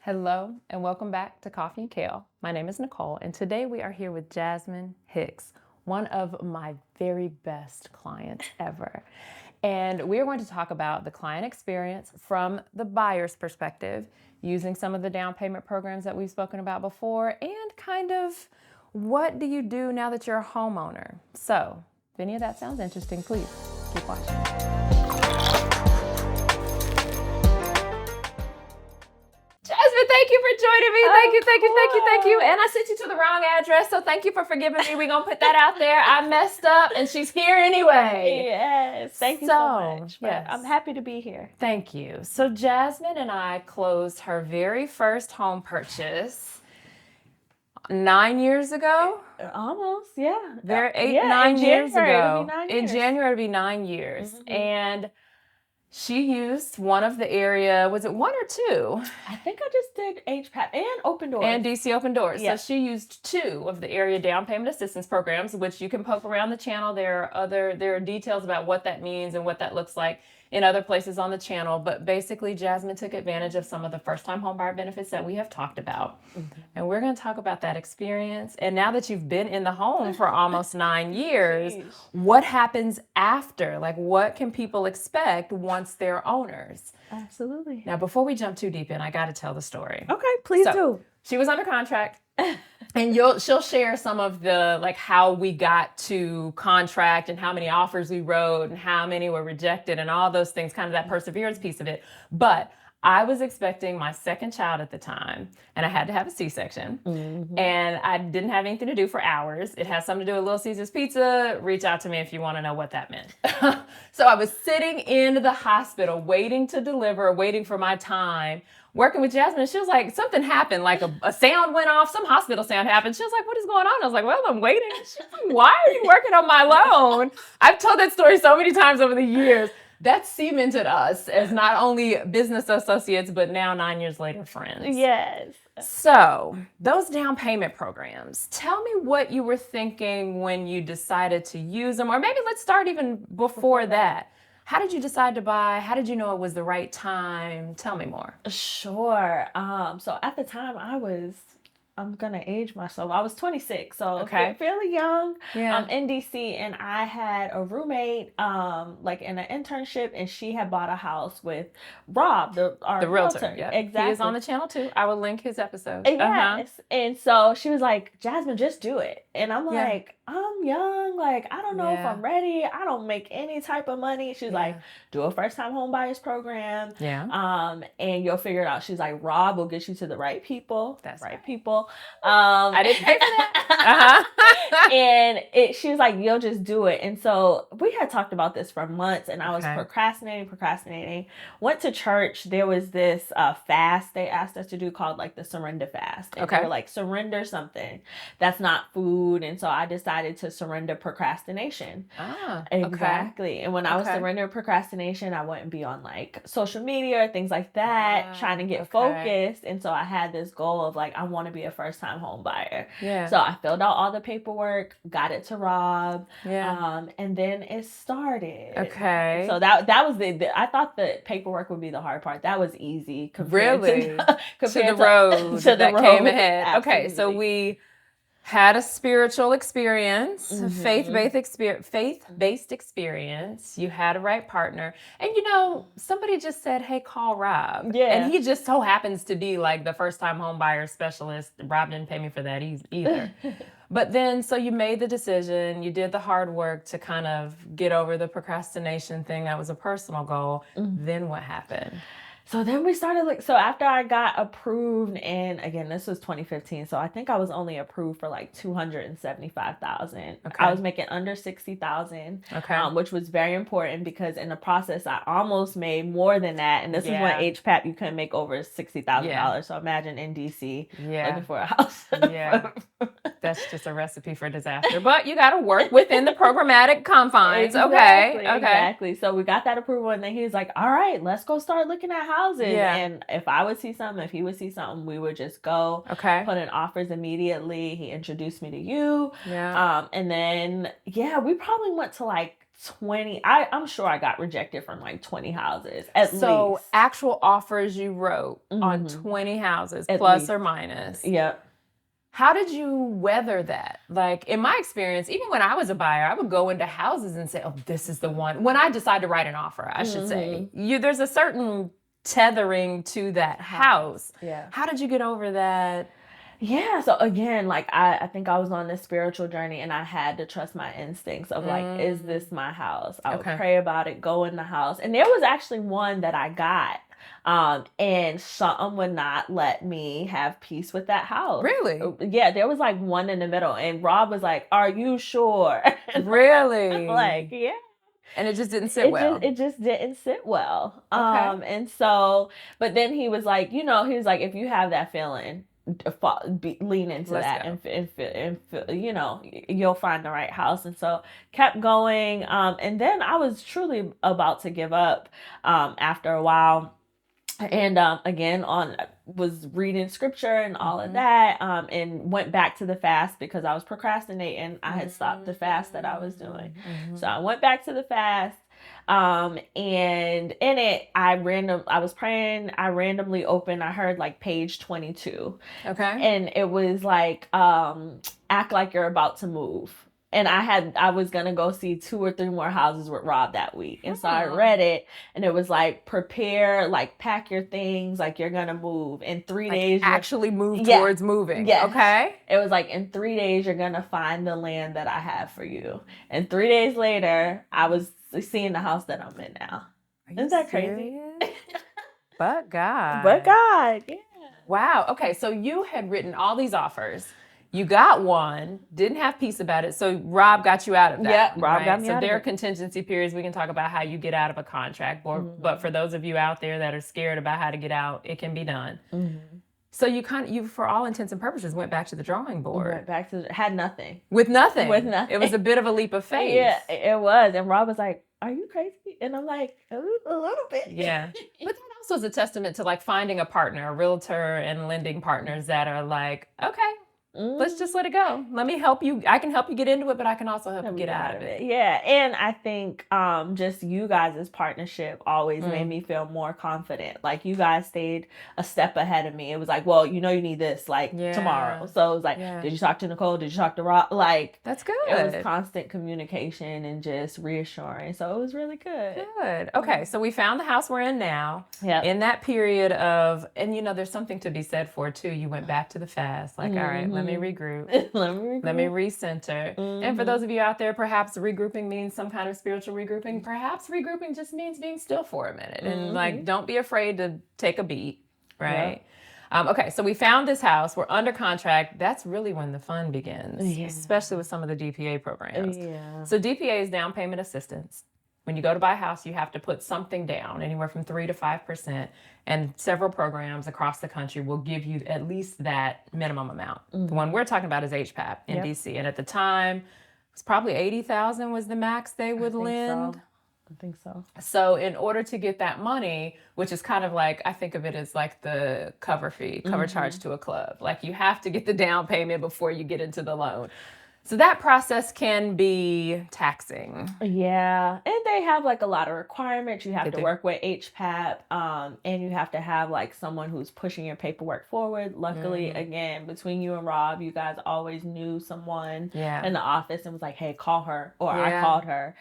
Hello and welcome back to Coffee and Kale. My name is Nicole and today we are here with Jasmine Hicks, one of my very best clients ever. And we are going to talk about the client experience from the buyer's perspective, using some of the down payment programs that we've spoken about before, and kind of what do you do now that you're a homeowner. So if any of that sounds interesting, please keep watching. Jasmine, thank you for joining me. Thank you. And I sent you to the wrong address, so thank you for forgiving me. We're going to put that out there. I messed up, and she's here anyway. Yes, thank you so much. Yes. I'm happy to be here. Thank you. So Jasmine and I closed her very first home purchase 9 years ago. Almost, yeah. 9 years ago. In January, it'll be 9 years. Mm-hmm. And she used one of the area, was it one or two? I think I just did HPAP and Open Doors. And DC Open Doors. Yeah. So she used two of the area down payment assistance programs, which you can poke around the channel. There are details about what that means and what that looks like in other places on the channel. But basically, Jasmine took advantage of some of the first-time homebuyer benefits that we have talked about. Mm-hmm. And we're going to talk about that experience. And now that you've been in the home for almost 9 years, what happens after? Like, what can people expect once they're owners? Absolutely. Now, before we jump too deep in, I got to tell the story. Okay, please do. She was under contract. And she'll share some of the, like, how we got to contract and how many offers we wrote and how many were rejected and all those things, kind of that perseverance piece of it. But I was expecting my second child at the time, and I had to have a C-section. Mm-hmm. And I didn't have anything to do for hours. It has something to do with Little Caesars Pizza. Reach out to me if you want to know what that meant. So I was sitting in the hospital waiting to deliver, waiting for my time, working with Jasmine. She was like, something happened, like a sound went off, some hospital sound happened. She was like, what is going on? I was like, well, I'm waiting. She's like, why are you working on my loan? I've told that story so many times over the years. That cemented us as not only business associates, but now 9 years later, friends. Yes. So those down payment programs, tell me what you were thinking when you decided to use them, or maybe let's start even before that. How did you decide to buy? How did you know it was the right time? Tell me more. Sure. So at the time I'm gonna age myself. I was 26, so fairly young. Yeah. In DC, and I had a roommate, like in an internship, and she had bought a house with Rob, the realtor. Yeah. Exactly. He is on the channel too. I will link his episode. Yes. And so she was like, Jasmine, just do it. And I'm like, I'm young. Like, I don't know if I'm ready. I don't make any type of money. She's like, do a first-time home buyers program. Yeah. And you'll figure it out. She's like, Rob will get you to the right people. That's right people. I didn't pay for that. And she was like, you'll just do it. And so we had talked about this for months, and I was procrastinating. Went to church. There was this fast they asked us to do called like the surrender fast. And they were like, surrender something that's not food. And so I decided to surrender procrastination. Exactly. And when I was surrendering procrastination, I wouldn't be on like social media or things like that, trying to get focused. And so I had this goal of like, I want to be a first-time home buyer. Yeah. So I filled out all the paperwork, got it to Rob. Yeah. And then it started. Okay. So that was I thought the paperwork would be the hard part. That was easy compared to the road that came ahead. Absolutely. Okay. So we had a spiritual experience, faith-based experience. You had a right partner. And, somebody just said, hey, call Rob. Yeah. And he just so happens to be like the first-time home buyer specialist. Rob didn't pay me for that either. But then, so you made the decision, you did the hard work to kind of get over the procrastination thing. That was a personal goal. Mm-hmm. Then what happened? So then we started so after I got approved, and again, this was 2015. So I think I was only approved for like $275,000. Okay. I was making under $60,000. Okay. Which was very important because in the process, I almost made more than that. And this is when HPAP, you couldn't make over $60,000. Yeah. So imagine in DC looking for a house. Yeah. That's just a recipe for disaster. But you got to work within the programmatic confines. Exactly. So we got that approval, and then he was like, all right, let's go start looking at houses. Yeah. And if I would see something, if he would see something, we would just go put in offers immediately. He introduced me to you. Yeah. And then, we probably went to like 20. I'm sure I got rejected from like 20 houses at least. So actual offers you wrote on 20 houses, plus or minus. Yep. How did you weather that? Like, in my experience, even when I was a buyer, I would go into houses and say, oh, this is the one. When I decide to write an offer, I should say, there's a certain tethering to that house. Yeah. How did you get over that? Yeah, so again, like I think I was on this spiritual journey and I had to trust my instincts of like, is this my house? I would pray about it, go in the house. And there was actually one that I got. And something would not let me have peace with that house. Really? Yeah, there was like one in the middle. And Rob was like, are you sure? Really? Like, yeah. And it just didn't sit well. It just didn't sit well. Okay. And so, but then he was like, he was like, if you have that feeling, lean into that and you'll find the right house. And so kept going. And then I was truly about to give up after a while. And again, was reading scripture and all of that, and went back to the fast because I was procrastinating. I had stopped the fast that I was doing. So I went back to the fast. And in it, I was praying, I randomly opened, I heard like page 22. Okay. And it was like, act like you're about to move. And I was going to go see 2 or 3 more houses with Rob that week. And so I read it and it was like, prepare, like pack your things, like you're going to move in 3 days. Actually move towards moving. Yeah. Okay. It was like, in 3 days, you're going to find the land that I have for you. And 3 days later, I was seeing the house that I'm in now. Isn't that crazy? But God. Yeah. Wow. Okay. So you had written all these offers. You got one, didn't have peace about it. So Rob got you out of that. Yeah, Rob got me out of it. So there are contingency periods. We can talk about how you get out of a contract. But for those of you out there that are scared about how to get out, it can be done. So you for all intents and purposes, went back to the drawing board. Went back had nothing. With nothing. It was a bit of a leap of faith. Yeah, it was. And Rob was like, are you crazy? And I'm like, a little bit. Yeah. But that also is a testament to like finding a partner, a realtor and lending partners that are like, okay, let's just let it go. Let me help you. I can help you get into it, but I can also help you get out of it. Yeah. And I think just you guys' partnership always made me feel more confident. Like you guys stayed a step ahead of me. It was like, well, you need this like tomorrow. So it was like, did you talk to Nicole? Did you talk to Rob? Like, that's good. It was constant communication and just reassuring. So it was really good. Good. Okay. So we found the house we're in now. Yeah. In that period of, and there's something to be said for too. You went back to the fast. Like, all right, let me regroup. Let me recenter. And for those of you out there, perhaps regrouping means some kind of spiritual regrouping. Perhaps regrouping just means being still for a minute. And like, don't be afraid to take a beat, right? Okay, so we found this house. We're under contract. That's really when the fun begins, especially with some of the DPA programs. So DPA is down payment assistance. When you go to buy a house, you have to put something down, anywhere from 3 to 5%. And several programs across the country will give you at least that minimum amount. The one we're talking about is HPAP in DC. And at the time, it was probably $80,000 was the max they would lend. I think so. So in order to get that money, which is kind of like, I think of it as like the cover charge to a club. Like you have to get the down payment before you get into the loan. So that process can be taxing. Yeah. And they have like a lot of requirements. You have to work with HPAP, and you have to have like someone who's pushing your paperwork forward. Luckily, again, between you and Rob, you guys always knew someone in the office and was like, hey, call her. Or I called her.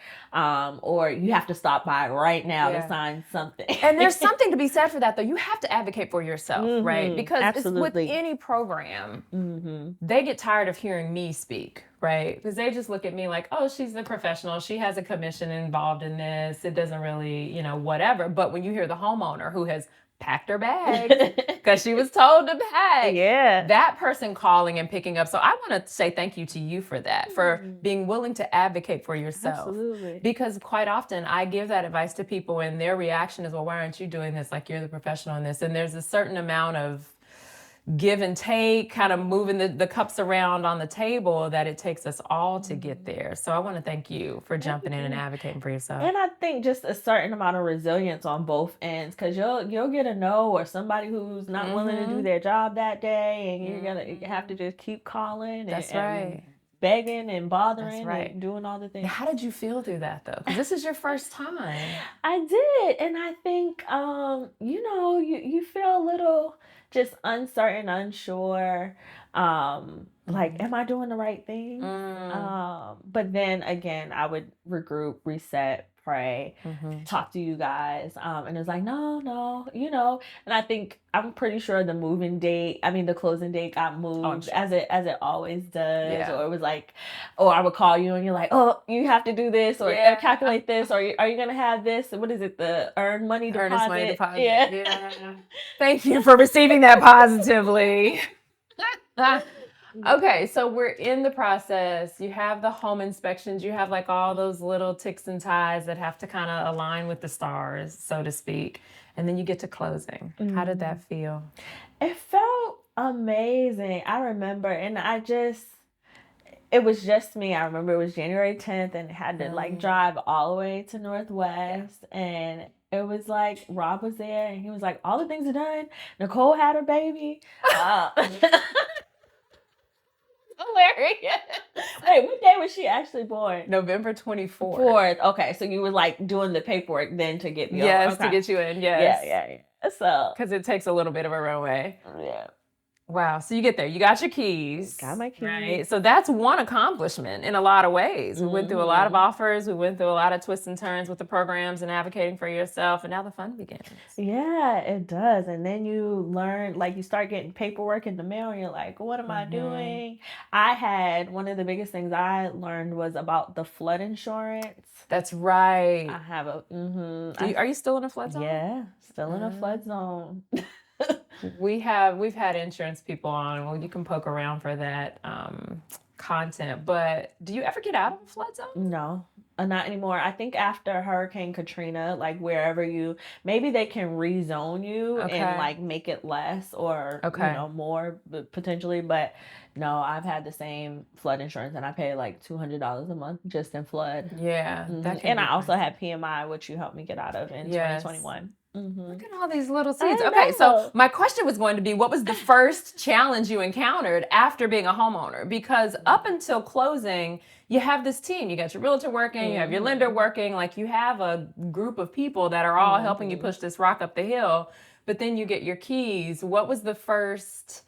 Or you have to stop by right now to sign something. And there's something to be said for that, though. You have to advocate for yourself, right? Because it's with any program, they get tired of hearing me speak. Right? Because they just look at me like, oh, she's the professional. She has a commission involved in this. It doesn't really, whatever. But when you hear the homeowner who has packed her bags because she was told to pack, that person calling and picking up. So I want to say thank you to you for that, for being willing to advocate for yourself. Absolutely. Because quite often I give that advice to people and their reaction is, well, why aren't you doing this? Like you're the professional in this. And there's a certain amount of give and take, kind of moving the cups around on the table that it takes us all to get there. So I want to thank you for jumping in and advocating for yourself. And I think just a certain amount of resilience on both ends, because you'll get a no or somebody who's not willing to do their job that day, and you're gonna have to just keep calling. That's right. begging and That's bothering right. and doing all the Now, things. how did you feel through that though? Because this is your first time. I did, and I think you feel a little just uncertain, unsure. Like, Mhm. am I doing the right things? Mm. But then again, I would regroup, reset, pray, Mhm. talk to you guys. And it's like, no, no, and I think I'm pretty sure the closing date got Oh, I'm moved sure. as it always does, Yeah. or it was like, or I would call you and you're like, oh, you have to do this or Yeah. calculate this, or are you gonna have this? What is it? The earned money Earnest money deposit? deposit. Yeah. Yeah. Thank you for receiving that positively. Okay, so we're in the process. You have the home inspections. You have like all those little ticks and ties that have to kind of align with the stars, so to speak. And then you get to closing. How did that feel? It felt amazing. I remember, and it was just me. I remember it was January 10th and had to like drive all the way to Northwest. And it was like Rob was there and he was like, all the things are done. Nicole had her baby. Hilarious. Wait, what day was she actually born? November 24th. 4th. Okay, so you were like doing the paperwork then to get me over. Yes, Okay. to get you in. Yeah, Yes. yeah. So, Because it takes a little bit of a runway. yeah. Wow. So you get there. You got your keys. Got my keys. Right. So that's one accomplishment in a lot of ways. We went through a lot of offers. We went through a lot of twists and turns with the programs and advocating for yourself. And now the fun begins. Yeah, it does. And then you learn, like, you start getting paperwork in the mail and you're like, what am I doing? One of the biggest things I learned was about the flood insurance. That's right. I have a, Are you still in a flood zone? Yeah, still in a flood zone. We've had insurance people on. Well, you can poke around for that content. But do you ever get out of a flood zone? No, not anymore. I think after Hurricane Katrina, like maybe they can rezone you and like make it less or more potentially. But no, I've had the same flood insurance and I pay like $200 a month just in flood. Yeah, and I also had PMI, which you helped me get out of in 2021. Look at all these little seeds. Okay, so my question was going to be, what was the first challenge you encountered after being a homeowner? Because up until closing, you have this team. You got your realtor working, you have your lender working, like you have a group of people that are all helping you push this rock up the hill. But then you get your keys. What was the first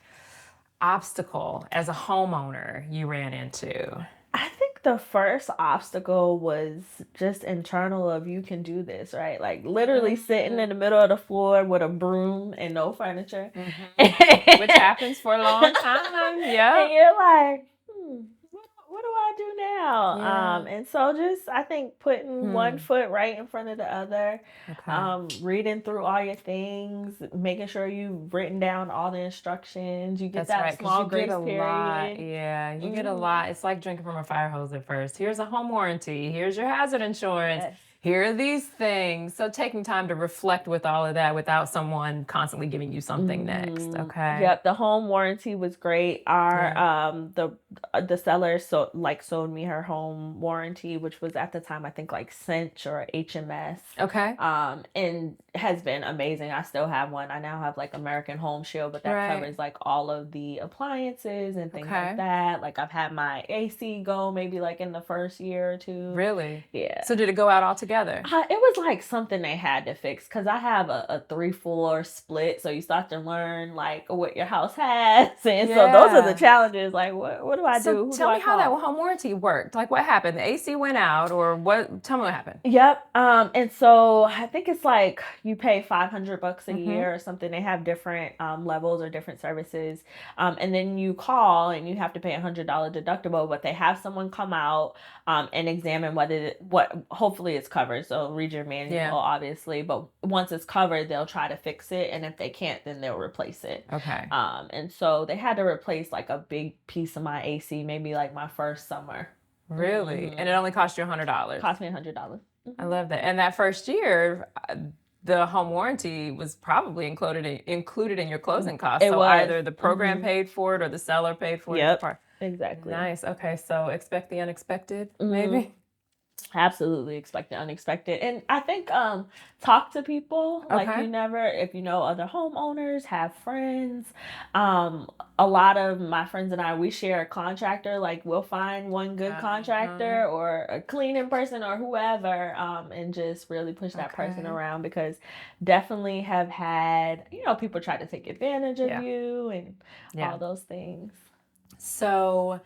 obstacle as a homeowner you ran into? I think the first obstacle was just internal of you can do this, right? Like literally sitting in the middle of the floor with a broom and no furniture. Which happens for a long time. Yeah. And you're like, what do I do now? Yeah. And so just I think putting one foot right in front of the other, reading through all your things, making sure you've written down all the instructions. You get that small grace period. Yeah, you get a lot. It's like drinking from a fire hose at first. Here's a home warranty. Here's your hazard insurance. Yes. Here are these things. So taking time to reflect with all of that without someone constantly giving you something next. Okay. Yep. The home warranty was great. The seller sold me her home warranty, which was at the time I think like Cinch or HMS. Okay. And has been amazing. I still have one. I now have like American Home Shield, but that covers like all of the appliances and things like that. Like I've had my AC go maybe like in the first year or two. Really? Yeah. So did it go out altogether? It was like something they had to fix because I have a 3-floor split, so you start to learn like what your house has, and so those are the challenges. Like, what do I do? Tell me how that home warranty worked. Like, what happened? The AC went out, or what? Tell me what happened. Yep. And so I think it's like you pay $500 a year or something. They have different levels or different services, and then you call and you have to pay $100 deductible, but they have someone come out and examine hopefully it's covered. So read your manual, obviously, but once it's covered, they'll try to fix it. And if they can't, then they'll replace it. Okay. And so they had to replace like a big piece of my AC, maybe like my first summer. Really? And it only cost you $100? Cost me $100. I love that. And that first year, the home warranty was probably included in your closing costs. So either the program paid for it or the seller paid for it. Yep. Exactly. Nice. Okay. So expect the unexpected, maybe? Absolutely expect the unexpected. And I think talk to people. Like Okay. if you know other homeowners, have friends. A lot of my friends and I, we share a contractor. Like we'll find one good contractor or a cleaning person or whoever, and just really push that person around, because definitely have had, people try to take advantage of you and all those things. So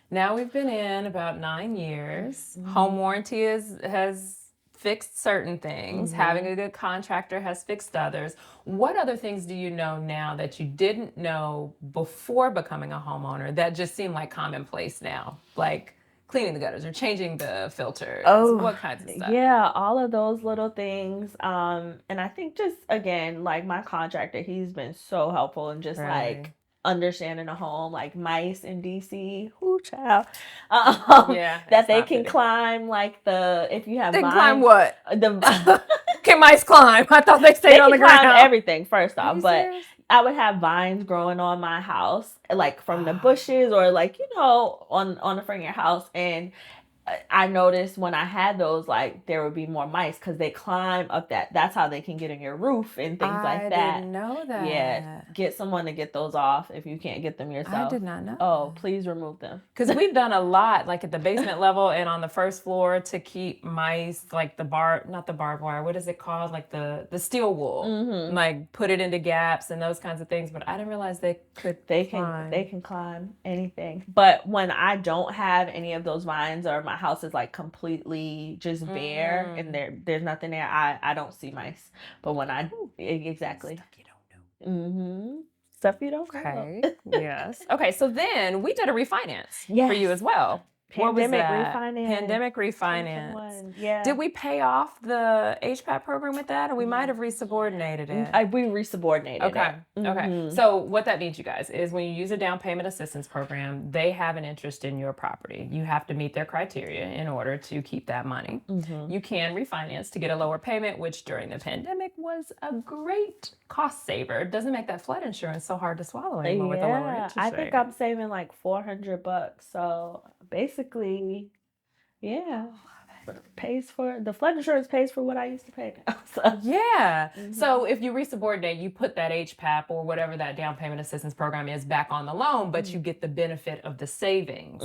now we've been in about 9 years. Home warranty has fixed certain things. Having a good contractor has fixed others. What other things do you know now that you didn't know before becoming a homeowner that just seem like commonplace now? Like cleaning the gutters or changing the filters. What kinds of stuff? Yeah, all of those little things. And I think just again, like my contractor, he's been so helpful and just like understanding a home, like mice in DC, whoo child, that they can climb like if you have they vines, climb what? The Can mice climb? I thought they stayed on the ground. Climb everything first off, but I would have vines growing on my house, like from the bushes or like on the front of your house, and I noticed when I had those, like there would be more mice because they climb up that's how they can get in your roof and things like that. I didn't know that. Yeah, get someone to get those off if you can't get them yourself. I did not know. Oh, please remove them. Because we've done a lot, like at the basement level and on the first floor, to keep mice, like not the barbed wire, what is it called? Like the steel wool, like put it into gaps and those kinds of things. But I didn't realize they climb. They can climb anything. But when I don't have any of those vines or my house is like completely just bare and there's nothing there, I don't see mice. But when exactly. Stuff you don't know. Stuff you don't know. Okay. Yes. Okay. So then we did a refinance for you as well. Pandemic refinance. Pandemic refinance. Yeah. Did we pay off the HPAP program with that, or we might have resubordinated it? We resubordinated it. Okay. So what that means, you guys, is when you use a down payment assistance program, they have an interest in your property. You have to meet their criteria in order to keep that money. You can refinance to get a lower payment, which during the pandemic was a great cost saver. It doesn't make that flood insurance so hard to swallow anymore with the lower interest rate. I think I'm saving like $400. So basically, the flood insurance pays for what I used to pay now. So. So if you resubordinate, you put that HPAP or whatever that down payment assistance program is back on the loan, but you get the benefit of the savings.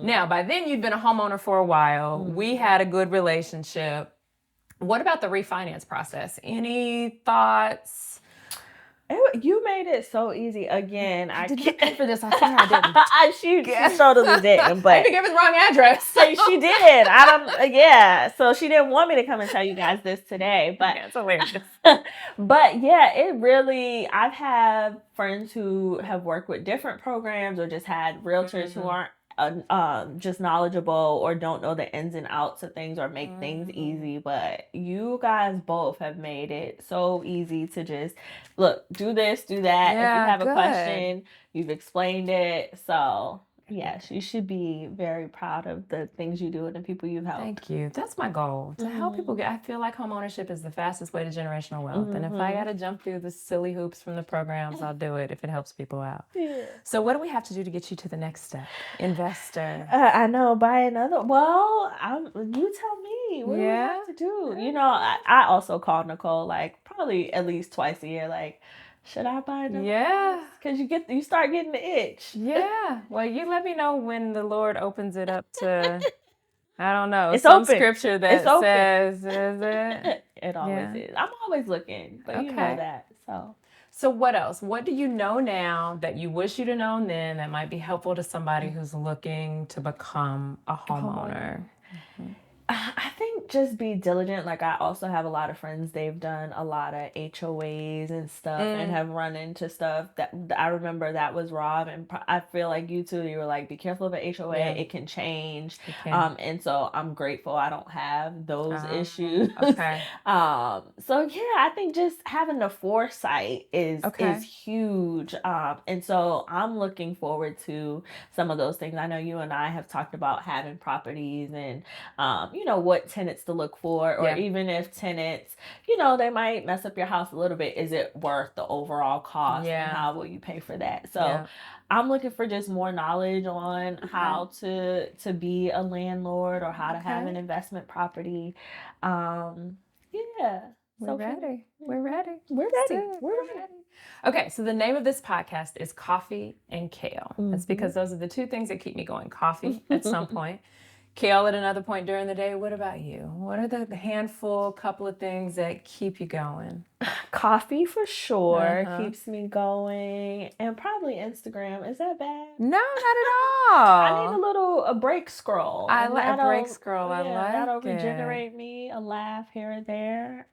Now, by then you'd been a homeowner for a while. We had a good relationship. What about the refinance process? Any thoughts? You made it so easy. Again, I did you pay for this? I swear I didn't. She totally didn't. But I think it was wrong address. She did. I don't. Yeah. So she didn't want me to come and tell you guys this today. But it's hilarious. But yeah, it really. I've had friends who have worked with different programs or just had realtors who aren't just knowledgeable or don't know the ins and outs of things or make things easy, but you guys both have made it so easy to just look, do this, do that. If you have a question, you've explained it. So yes, you should be very proud of the things you do and the people you've helped. Thank you. That's my goal, to help people I feel like homeownership is the fastest way to generational wealth. And if I got to jump through the silly hoops from the programs, I'll do it if it helps people out. So what do we have to do to get you to the next step? Investor. I know, buy another. Well, you tell me. What do we have to do? I also call Nicole like probably at least twice a year, like, should I buy another? Yeah. Because you start getting the itch. Yeah. Well, you let me know when the Lord opens it up to, I don't know, it's some open. scripture that says, is it? It always is. I'm always looking, but you know that. So what else? What do you know now that you wish you'd have known then that might be helpful to somebody who's looking to become a homeowner? I think just be diligent. Like I also have a lot of friends, they've done a lot of HOAs and stuff and have run into stuff that I remember that was Rob, and I feel like you too, you were like, be careful of an HOA, it can change. And so I'm grateful I don't have those issues. So I think just having the foresight is huge. And so I'm looking forward to some of those things. I know you and I have talked about having properties and what tenants tenants to look for, or even if tenants, they might mess up your house a little bit, is it worth the overall cost, and how will you pay for that? So I'm looking for just more knowledge on how to be a landlord, or how to have an investment property. We're ready. We're ready. We're ready. We're ready. Okay, so the name of this podcast is Coffee and Kale. That's because those are the two things that keep me going. Coffee at some point, kale at another point during the day. What about you? What are the couple of things that keep you going? Coffee for sure keeps me going, and probably Instagram. Is that bad? No, not at all. I need a break scroll. I like a break scroll. I like that'll regenerate me, a laugh here and there.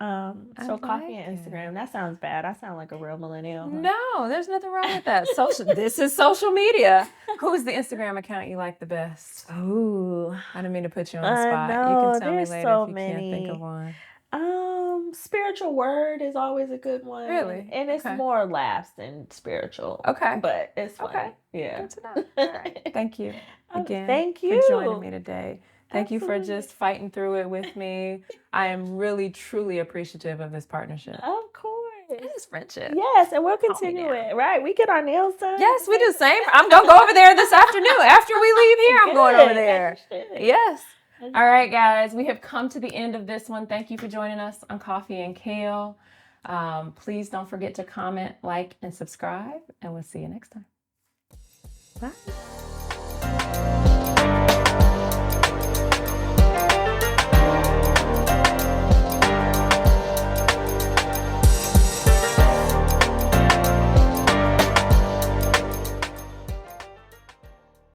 So coffee and Instagram. That sounds bad. I sound like a real millennial. No, there's nothing wrong with that. This is social media. Who's the Instagram account you like the best? Ooh, I didn't mean to put you on the spot. You can tell me later if you can't think of one. Spiritual Word is always a good one. Really? And it's more laughs than spiritual. Okay. But it's funny. Okay. Yeah. Good to know. All right. Thank you again. Thank you for joining me today. Thank you for just fighting through it with me. I am really, truly appreciative of this partnership. Of course. It is friendship. Yes, and we'll continue it. Right. We get our nails done. Yes, we do the same. I'm going to go over there this afternoon. After we leave here, I'm going over there. Yes. All right, guys, we have come to the end of this one. Thank you for joining us on Coffee and Kale. Please don't forget to comment, like, and subscribe, and we'll see you next time. Bye.